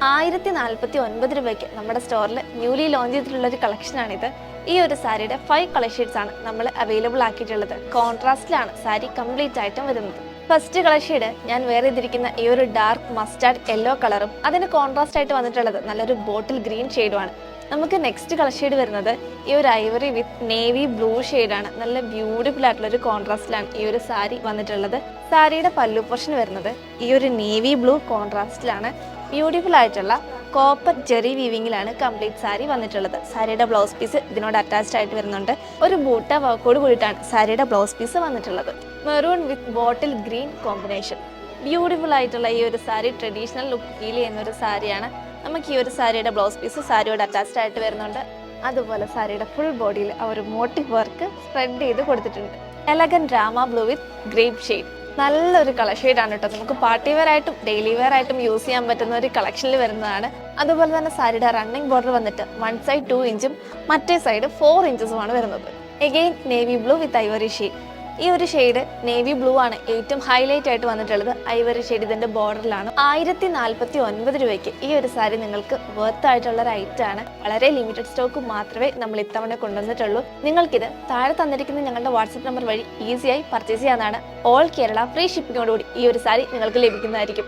1049 രൂപയ്ക്ക് നമ്മുടെ സ്റ്റോറിൽ ന്യൂലി ലോഞ്ച് ചെയ്തിട്ടുള്ള ഒരു കളക്ഷനാണിത്. ഈ ഒരു സാരിയുടെ 5 കളർ ഷെയ്ഡ്സ് ആണ് നമ്മൾ അവൈലബിൾ ആക്കിയിട്ടുള്ളത്. കോൺട്രാസ്റ്റിലാണ് സാരി കംപ്ലീറ്റ് ആയിട്ടും വരുന്നത്. ഫസ്റ്റ് കളർ ഷെയ്ഡ് ഞാൻ വേറെ ചെയ്തിരിക്കുന്ന ഈ ഒരു ഡാർക്ക് മസ്റ്റാർഡ് യെല്ലോ കളറും അതിന് കോൺട്രാസ്റ്റ് ആയിട്ട് വന്നിട്ടുള്ളത് നല്ലൊരു ബോട്ടിൽ ഗ്രീൻ ഷെയ്ഡുമാണ്. നമുക്ക് നെക്സ്റ്റ് കളർ ഷെയ്ഡ് വരുന്നത് ഈ ഒരു ഐവറി വിത്ത് നേവി ബ്ലൂ ഷെയ്ഡാണ്. നല്ല ബ്യൂട്ടിഫുൾ ആയിട്ടുള്ള ഒരു കോൺട്രാസ്റ്റിലാണ് ഈ ഒരു സാരി വന്നിട്ടുള്ളത്. സാരിയുടെ പല്ലു പോർഷൻ വരുന്നത് ഈ ഒരു നേവി ബ്ലൂ കോൺട്രാസ്റ്റിലാണ്. ബ്യൂട്ടിഫുൾ ആയിട്ടുള്ള കോപ്പർ ജെറി വീവിങ്ങിലാണ് കംപ്ലീറ്റ് സാരി വന്നിട്ടുള്ളത്. സാരിയുടെ ബ്ലൗസ് പീസ് ഇതിനോട് അറ്റാച്ച്ഡ് ആയിട്ട് വരുന്നുണ്ട്. ഒരു ബൂട്ട വർക്കോട് കൂടിയിട്ടാണ് സാരിയുടെ ബ്ലൗസ് പീസ് വന്നിട്ടുള്ളത്. മെറൂൺ വിത്ത് ബോട്ടിൽ ഗ്രീൻ കോമ്പിനേഷൻ. ബ്യൂട്ടിഫുൾ ആയിട്ടുള്ള ഈ ഒരു സാരി ട്രഡീഷണൽ ലുക്ക് ഫീൽ ചെയ്യുന്ന ഒരു സാരിയാണ്. നമുക്ക് ഈ ഒരു സാരിയുടെ ബ്ലൗസ് പീസ് സാരിയോട് അറ്റാച്ച്ഡ് ആയിട്ട് വരുന്നുണ്ട്. അതുപോലെ സാരിയുടെ ഫുൾ ബോഡിയിൽ ആ ഒരു മോട്ടീവ് വർക്ക് സ്പ്രെഡ് ചെയ്ത് കൊടുത്തിട്ടുണ്ട്. എലഗൻ ഡ്രാമ ബ്ലൂ വിത്ത് ഗ്രേപ്പ് ഷെയ്ഡ്. നല്ലൊരു കളർ ഷെയ്ഡാണ് കേട്ടോ. നമുക്ക് പാർട്ടി വെയർ ആയിട്ടും ഡെയിലി വെയർ ആയിട്ടും യൂസ് ചെയ്യാൻ പറ്റുന്ന ഒരു കളക്ഷനിൽ വരുന്നതാണ്. അതുപോലെ തന്നെ സാരിയുടെ റണ്ണിങ് ബോർഡർ വന്നിട്ട് വൺ സൈഡ് 2 ഇഞ്ചും മറ്റേ സൈഡ് 4 ഇഞ്ചസുമാണ് വരുന്നത്. എഗെയിൻ നേവി ബ്ലൂ വിത്ത് ഐവറി ഷെയ്ഡ്. ഈ ഒരു ഷെയ്ഡ് നേവി ബ്ലൂ ആണ് ഏറ്റവും ഹൈലൈറ്റ് ആയിട്ട് വന്നിട്ടുള്ളത്. ഐവറി ഷെയ്ഡ് ഇതിന്റെ ബോർഡറിലാണ്. 1049 രൂപയ്ക്ക് ഈ ഒരു സാരി നിങ്ങൾക്ക് വർത്ത് ആയിട്ടുള്ള ഒരു ഐറ്റം ആണ്. വളരെ ലിമിറ്റഡ് സ്റ്റോക്ക് മാത്രമേ നമ്മൾ ഇത്തവണ കൊണ്ടുവന്നിട്ടുള്ളൂ. നിങ്ങൾക്കിത് താഴെ തന്നിരിക്കുന്ന ഞങ്ങളുടെ വാട്സ്ആപ്പ് നമ്പർ വഴി ഈസിയായി പർച്ചേസ് ചെയ്യാവുന്നതാണ്. ഓൾ കേരള ഫ്രീ ഷിപ്പിങ്ങോടുകൂടി ഈ ഒരു സാരി നിങ്ങൾക്ക് ലഭിക്കുന്നതായിരിക്കും.